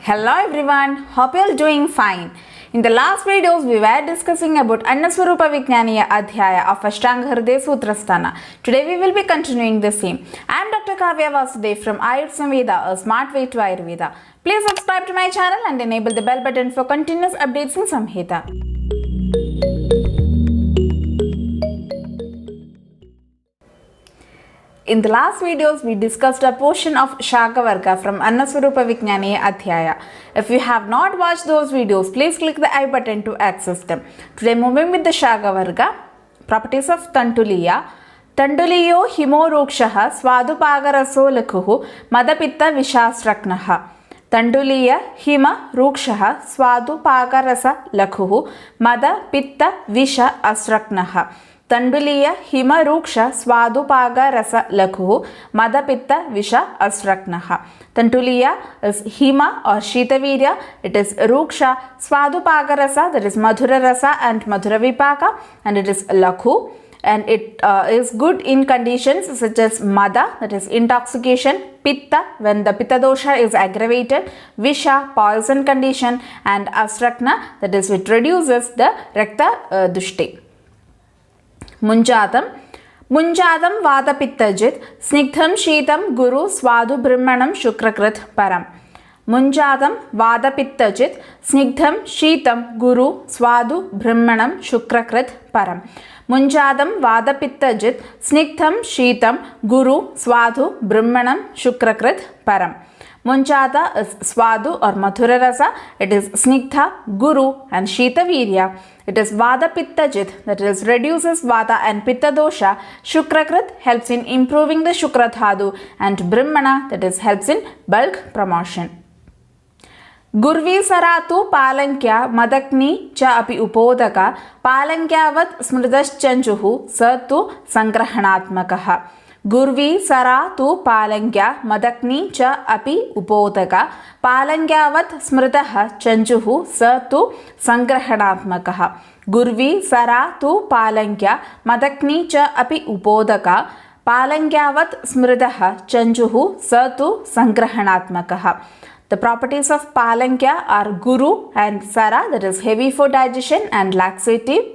Hello everyone, hope you are doing fine. In the last videos, we were discussing about Annaswarupa Vijnaniya Adhyaya of Ashtanga Hridaya Sutrasthana. Today we will be continuing the same. I am Dr. Kavya Vasudev from Ayurveda Samveda, a smart way to Ayurveda. Please subscribe to my channel and enable the bell button for continuous updates in Samhita. In the last videos, we discussed a portion of Shaka Varga from Annaswarupa Vijnaniya Adhyaya. If you have not watched those videos, please click the I button to access them. Today, moving with the Shaka Varga, properties of Tantuliya. Tantuliyo himorokshaha swadupagaraso lakhuhu madapitta vishasraknaha. Tantuliya hima rukshaha swadupagarasa lakhuhu madapitta visha asraknaha. Tanduliya hima ruksha swadupaga rasa lakhu madapitta visha asraknaha. Tantuliya is hima or shitavirya. It is ruksha swadupaga rasa, that is madhura rasa and madhura vipaka, and it is lakhu, and it is good in conditions such as mada, that is intoxication, pitta when the pitta dosha is aggravated, visha poison condition, and asrakna, that is it reduces the rakta dushti. Munjatam Vadapittajit Snigdham Sheetam Guru Swadu Brahmanam Shukrakrit Param. Munjatam Vadapittajit Snigdham Sheetam Guru Swadu Brahmanam Shukrakrit Param. Munjatam Vadapittajit Snigdham Sheetam Guru Swadu Brahmanam Shukrakrit Param. Munjata is Swadu or Madhura Rasa, it is Snigdha, Guru and Shita Virya. It is Vada Pitta Jit, that is reduces Vata and Pitta Dosha. Shukrakrit helps in improving the Shukradhadu, and Brahmana, that is helps in bulk promotion. Gurvi Saratu Palankya Madakni Cha Api Upodaka Palankyavat Smridaschanjuhu Satu Sangrahanatmakaha. Gurvi Sara tu Palankya Madakni cha api upodaka Palankyavat smritaha chanjuhu sa tu sangrahanatmakaha. Gurvi Sara tu Palankya Madakni cha api upodaka Palankyavat smritaha chanjuhu sa tu sangrahanatmakaha. The properties of Palankya are Guru and Sara, that is heavy for digestion and laxative.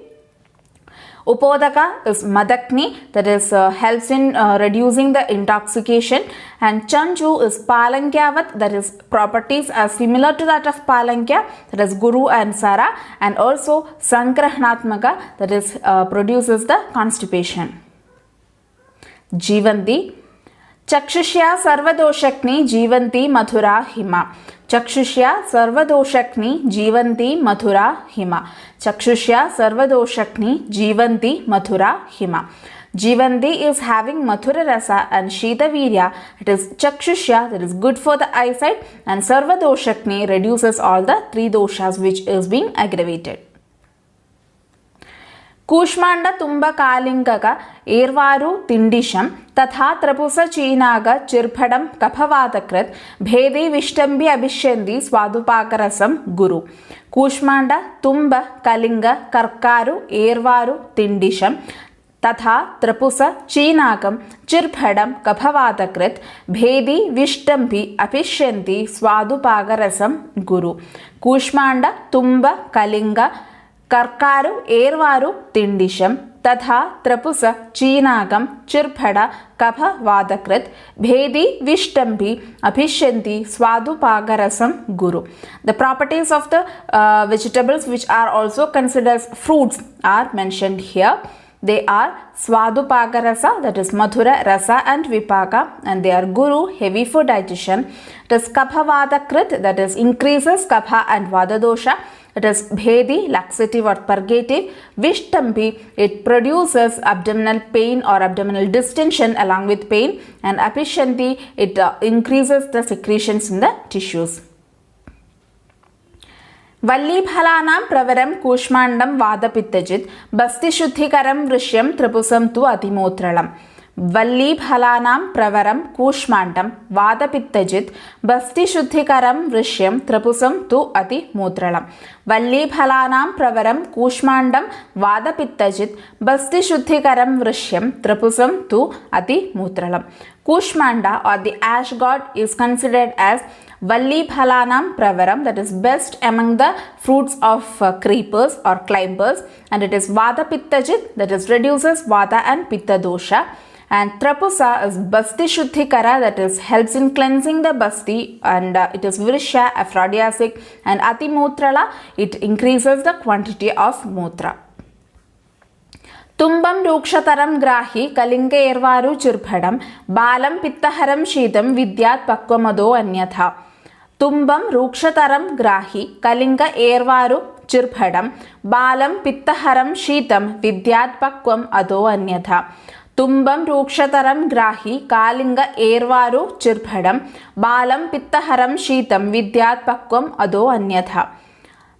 Upodaka is Madakni, that is helps in reducing the intoxication, and Chanju is Palankyavat, that is properties are similar to that of Palankya, that is Guru and Sara, and also Sangrahanatmaka, that is produces the constipation. Jivanti Chakshushya Sarvadoshakni Jivanti Mathura Hima. Chakshushya Sarvadoshakni Jivanti Mathura Hima. Chakshushya Sarvadoshakni Jivanti Mathura Hima. Jivanti is having Mathura Rasa and Shita Virya. It is Chakshushya, that is good for the eyesight, and Sarvadoshakni reduces all the three doshas which is being aggravated. Kushmanda Tumba Kalingaka Ervaru Tindisham Tatha Trapusa Chinaga Chirpadam Kapavatakrat Bhedi Vishtambi Abhishendi Swadupakarasam Guru. Kushmanda Tumba Kalinga Karkaru Ervaru Tindisham Tatha Trapusa Chinakam Chirpadam Kapavatakrat Bhedi Vishtambi Abhishendi Swadupakarasam Guru. Kushmanda Tumba Kalinga Karkaru Ervaru Tindisham Tatha Trapusa Chinagam Chirpada Kapha Vadakrit Bhedi Vishtambi Abhishanti Swadupagarasam Guru. The properties of the vegetables which are also considered as fruits are mentioned here. They are Swadupagarasa, that is Madhura, Rasa and Vipaka, and they are Guru, heavy for digestion. It is Kapha Vadakrit, that is increases Kapha and Vada dosha. It is Bhedi, laxative or purgative. Vishtambi, it produces abdominal pain or abdominal distension along with pain. And Abhishanti, it increases the secretions in the tissues. Vallibhalanam Pravaram Kushmandam Vadapittajit Basti Shuddhikaram Vrishyam Tripusam tu Atimotralam. Vallibhalanam Pravaram Kushmandam Vadapittajit Basti Shuddhikaram Vrishyam Tripusam tu Atimotralam. Vallibhalanam Pravaram Kushmandam Vadapittajit Basti Shuddhikaram Vrishyam Tripusam tu Atimotralam. Kushmanda or the ash god is considered as Valliphalanam pravaram, that is best among the fruits of creepers or climbers. And it is Vadapittajit, that is reduces Vata and Pitta dosha. And Trapusa is Basti Shuddhikara, that is helps in cleansing the Basti, and it is Virisha, aphrodisiac. And Atimutrala, it increases the quantity of Mutra. Tumbam Rukshataram Grahi, Kalinga Ervaru Chirphadam, Balam Pittaharam Shidam, Vidyat Pakvamado Anyatha. Tumbam Rukshataram Grahi, Kalinga Ervaru Chirphadam, Balam Pittaharam Shidam, Vidyat Pakvam Ado Anyatha. Tumbam Rukshataram Grahi, Kalinga Ervaru Chirphadam, Balam Pittaharam Sheetam, Vidyat Pakvam Ado Anyatha.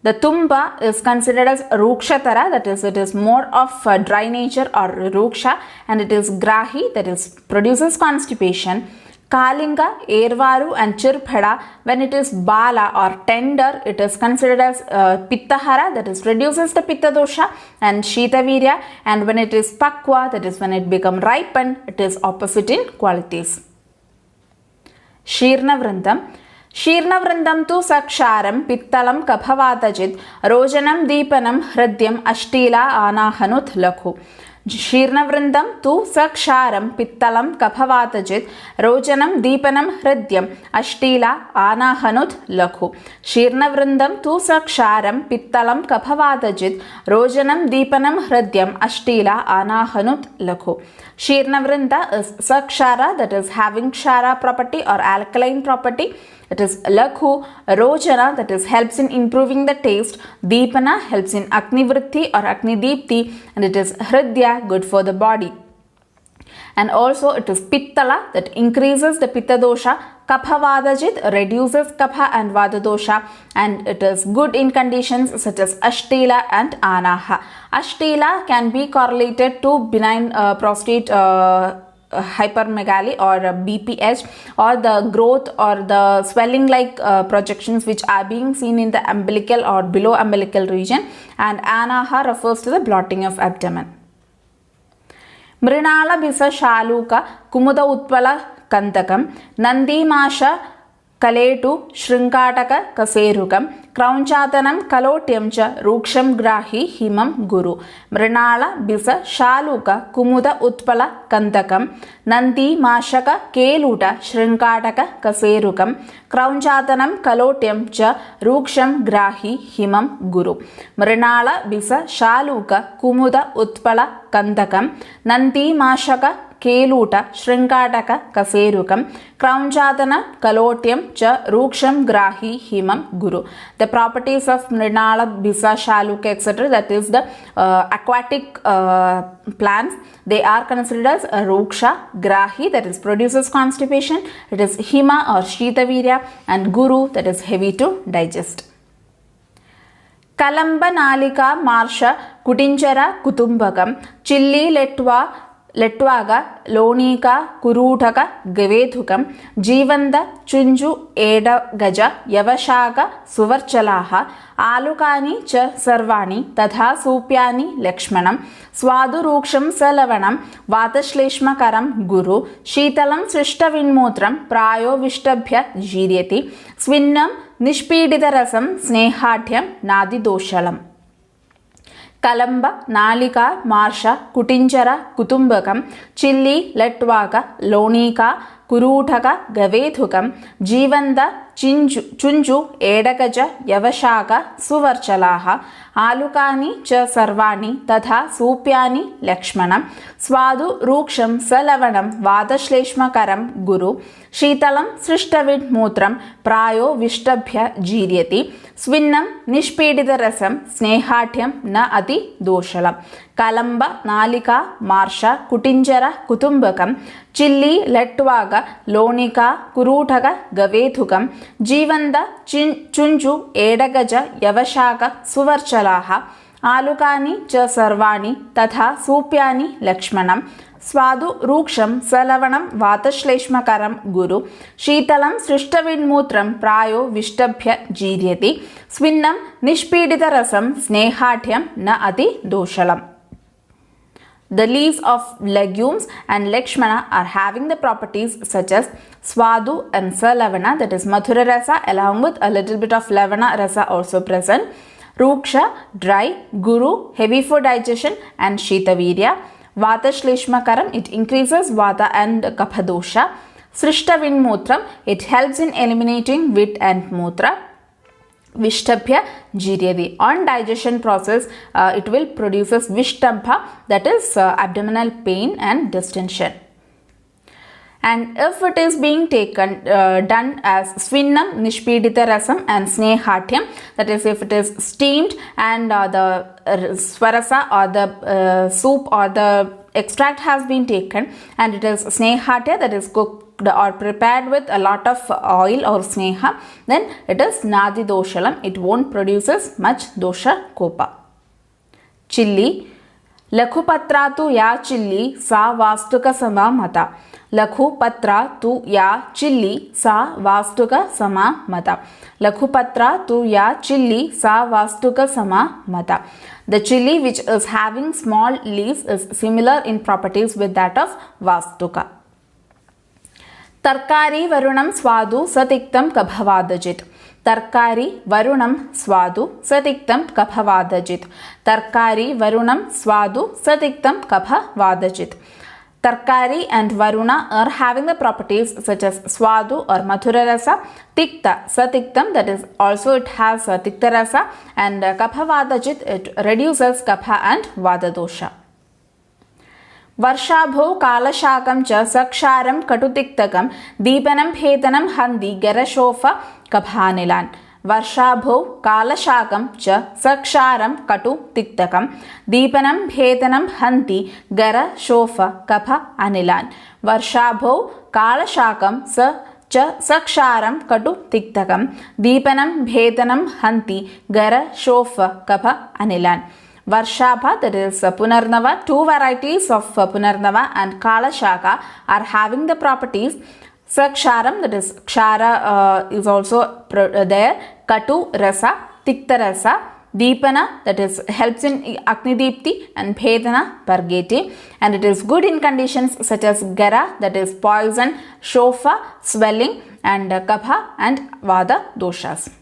The tumba is considered as rukshatara, that is, it is more of dry nature or ruksha, and it is grahi, that is, produces constipation. Kalinga, Ervaru and Chirphada, when it is bala or tender, it is considered as pittahara, that is, reduces the pitta dosha, and shitavirya, and when it is pakwa, that is, when it becomes ripened, it is opposite in qualities. Shirna Vrindam. Shirnavrindam tu saksharam pittalam kaphavatachit rojanam deepanam hridyam ashtila anahanut lakhu. Shirnavrindam tu saksharam pittalam kaphavatachit rojanam deepanam hridyam ashtila anahanut lakhu. Shirnavrindam tu saksharam pittalam kaphavatachit rojanam deepanam hridyam ashtila anahanut lakhu. Shirnavrinda is sakshara, that is having kshara property or alkaline property. It is lakhu, rojana, that is helps in improving the taste. Deepana helps in aknivritti or aknidipti, and it is hridya, good for the body. And also it is pittala, that increases the pitta dosha. Kaphavadajit reduces kapha and vada dosha, and it is good in conditions such as ashtila and anaha. Ashtila can be correlated to benign prostate hypermegaly or BPH, or the growth or the swelling like projections which are being seen in the umbilical or below umbilical region, and anaha refers to the blotting of abdomen. Mrinala bisa shaluka kumuda utpala kantakam nandimasha kaletu shrinkataka kaserukam kraunchatanam kalotyam cha ruksham grahi himam guru. Mrinala bisa shaluka kumuda utpala kantakam nandi mashaka keluta shrinkataka kaserukam kraunchatanam kalotyam cha ruksham grahi himam guru. Mrinala bisa shaluka kumuda utpala kantakam nandi mashaka keluta shrinkataka kaserukam kraunchadana kalotyam cha ruksham grahi himam guru. The properties of Mrinala, Bisa, Shaluka, etc., that is the aquatic plants, they are considered as ruksha, grahi, that is produces constipation. It is hima or shitavirya, and guru, that is heavy to digest. Kalamba Nalika Marsha Kutinchara Kutumbakam Chilli Letwaga Lonika Kurutaka Gavedhukam Jivanda Chunju Eda Gaja Yavashaka Suvarchalaha Alukani Cha Sarvani Tatha Supyani Lakshmanam Swadu Ruksham Salavanam Vatashleshmakaram Guru Shitalam Srishtavinmotram Prayo Vishtabhya Jiryati Swinnam Nishpiditarasam Snehatyam Nadi Doshalam. Kalamba, Nalika, Marsha, Kutinchara, Kutumbakam, Chilli, Letwaga, Lonika, Kurutaka, Gavedhukam, Jivanda, Chunju, Edagaja, Yavashaka, Suvarchalaha, Alukani, Cha Sarvani, Tatha, Supyani, Lakshmanam, Swadu, Ruksham, Salavanam, Vadashleshmakaram, Guru, Shitalam, Srishtavid Mutram, Prayo, Vishtabhya, Jiryati, Swinnam, Nishpedidarasam, Snehatyam, Na Ati, Doshalam. Kalamba, Nalika, Marsha, Kutinjara, Kutumbakam, Chilli, Letwaga, Lonika, Kurutaka, Gavedhukam, Jivanda, Chunju, Edagaja, Yavashaka, Suvarchalaha, Alukani, Cha Sarvani, Tatha, Supyani, Lakshmanam, Swadu, Ruksham, Salavanam, Vatashleshmakaram, Guru, Shitalam, Srishtavidmutram, Prayo, Vishtabhya, Jiryati, Swinnam, Nishpiditarasam, Snehatyam, Na Ati, Doshalam. The leaves of legumes and Lakshmana are having the properties such as Swadu and Salavana, that is Madhura Rasa, along with a little bit of Lavana Rasa also present. Ruksha, dry. Guru, heavy for digestion, and Shitavirya. Vata Shlishmakaram, it increases Vata and Kapha dosha. Srishta Vinmutram, it helps in eliminating Vit and Mutra. Vishtapya Jiryadi, on digestion process it will produces Vishtampa, that is abdominal pain and distension. And if it is being taken done as Swinnam, Nishpidita Rasam and Snehatyam, that is if it is steamed and the Swarasa or the soup or the extract has been taken and it is Snehatya, that is cooked or prepared with a lot of oil or sneha, then it is Nadi Doshalam, it won't produces much dosha kopa. Chilli, Lakhupatra tu ya chilli sa vastuka sama mata. Lakhupatra tu ya chilli sa vastuka sama mata. Lakhupatra tu ya chilli sa vastuka sama mata. The chilli which is having small leaves is similar in properties with that of vastuka. Tarkari varunam swadu satiktam kabhavadajit. Tarkari varunam swadu satiktam kabhavadajit. Tarkari varunam swadu satiktam kabhavadajit. Tarkari and Varuna are having the properties such as Swadu or Madhura Rasa, Tikta, Satiktam, that is also it has Tikta Rasa, and Kapha Vadajit, it reduces Kapha and Vada dosha. Varshabho Kalashakam cha Saksharam Katutiktakam Deepanam Hetanam Handi Garashofa Kabhanilan. Varshabho Kalashakam cha Saksharam Katu Tiktakam Deepanam Bhetanam Hanti Gara Shofa Kapha Anilan. Varshabho Kalashakam sa cha Saksharam Katu Tiktakam Deepanam Bhetanam Hanti Gara Shofa Kapha Anilan. Varshapha, that is Punarnava, two varieties of Punarnava and Kalashaka are having the properties. Saksharam, that is Kshara is also there. Katu Rasa, Tikta Rasa. Deepana, that is helps in Agnidipti, and Bhedana, Pargeti. And it is good in conditions such as Gara, that is poison, Shofa, swelling, and Kapha and Vada doshas.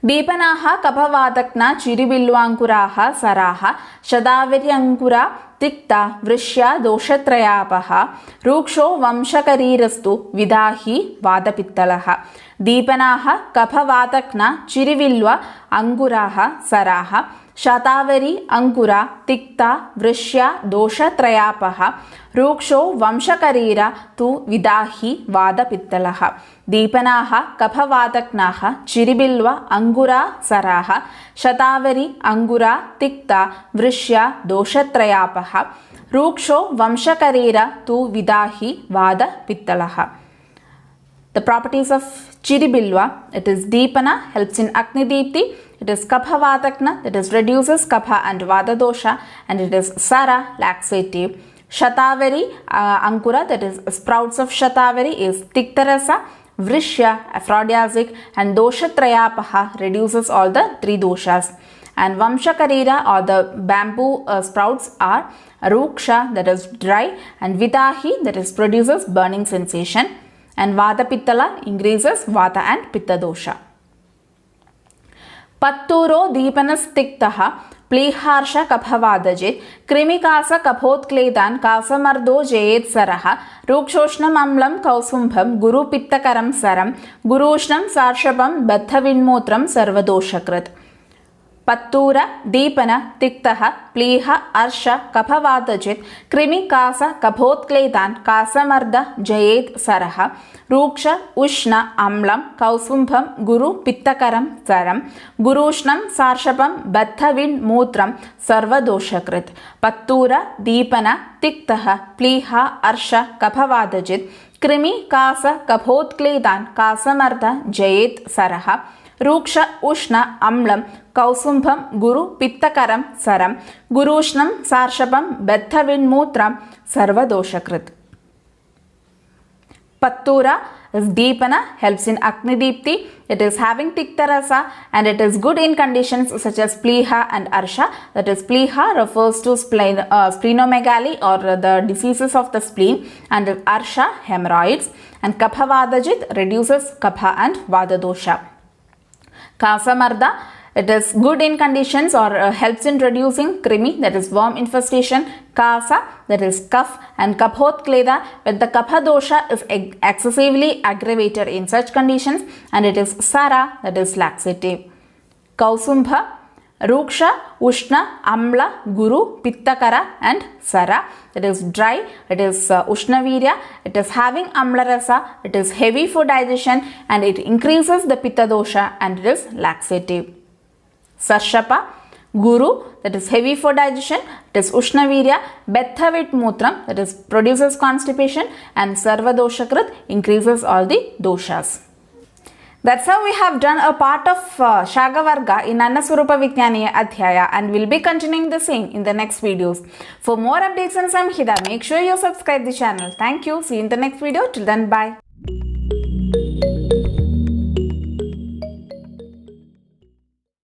Deepanaha Kaphavadakna Chiribilvankuraha Saraha Shadaviryankura Tikta Vrishya Doshatrayapaha Ruksho Vamshakarirasthu Vidahi Vadapittalaha. Deepanaha Kaphavadakna Chirivilva Anguraha Saraha Shatavari Ankura Tikta Vrishya Doshatrayapaha Ruksho Vamshakarira tu Vidahi Vadapittalaha. Deepanaha Kaphavadaknaha Chiribilva Angura Saraha Shatavari Angura Tikta Vrishya Doshatrayapaha Ruksho Vamshakarira tu Vidahi Vadapittalaha. The properties of Chiribilva, it is Deepana, helps in Agnidipti. It is Kaphavadakna, that is reduces Kapha and Vada dosha, and it is Sara, laxative. Shatavari Ankura, that is sprouts of Shatavari, is Tiktarasa. Vrishya, aphrodisiac, and Doshatrayapaha reduces all the three doshas. And Vamshakarira or the bamboo sprouts are Ruksha, that is dry, and Vidahi, that is produces burning sensation, and Vada Pittala increases Vata and Pitta dosha. Patturo Deepanastiktaha Pleharsha Kaphavadajit Krimikasa Kaphotkledan Kasamardo Jayet Saraha Rukshošnam Amlam Kausumbham Guru Pittakaram Saram Gurushnam Sarshapam Batthavinmotram Sarvadoshakrit. Pattura Deepana Tiktaha Pleha Arsha Kaphavadajit Krimikasa Kaphotkledan Kasamarda Jayet Saraha Ruksha Ushna Amlam Kausumbham Guru Pittakaram Saram Gurushnam Sarshapam Batthavin Mutram Sarvadoshakrit. Pattura Deepana Tiktaha Pleha Arsha Kaphavadajit Krimi Kasa Kaphotkledan Kasamarda Jayet Saraha Ruksha Ushna Amlam Kausumbham Guru Pittakaram Saram Gurushnam Sarshapam Batthavin Mutram Sarvadoshakrit. Pattura is Deepana, helps in Agni Deepti. It is having Tikta Rasa and it is good in conditions such as Pliha and Arsha. That is, Pliha refers to splenomegaly or the diseases of the spleen, and Arsha hemorrhoids, and Kapha Vadajit reduces Kapha and Vada dosha. Kasamarda, it is good in conditions or helps in reducing krimi, that is worm infestation. Kasa, that is cough, and Kaphotkhleda, when the Kapha dosha is excessively aggravated in such conditions, and it is Sara, that is laxative. Kausumbha, Ruksha, Ushna, Amla, Guru, Pittakara, and Sara. It is dry, it is Ushnavirya, it is having Amla Rasa, it is heavy for digestion, and it increases the Pitta dosha, and it is laxative. Sarshapa, Guru, that is heavy for digestion, it is Ushnavirya. Bethavit Mutram, that is produces constipation, and Sarva Doshakrit increases all the doshas. That's how we have done a part of Shagavarga in Annaswarupa Vijnaniya Adhyaya, and we'll be continuing the same in the next videos. For more updates on Samhita, make sure you subscribe the channel. Thank you. See you in the next video. Till then, bye.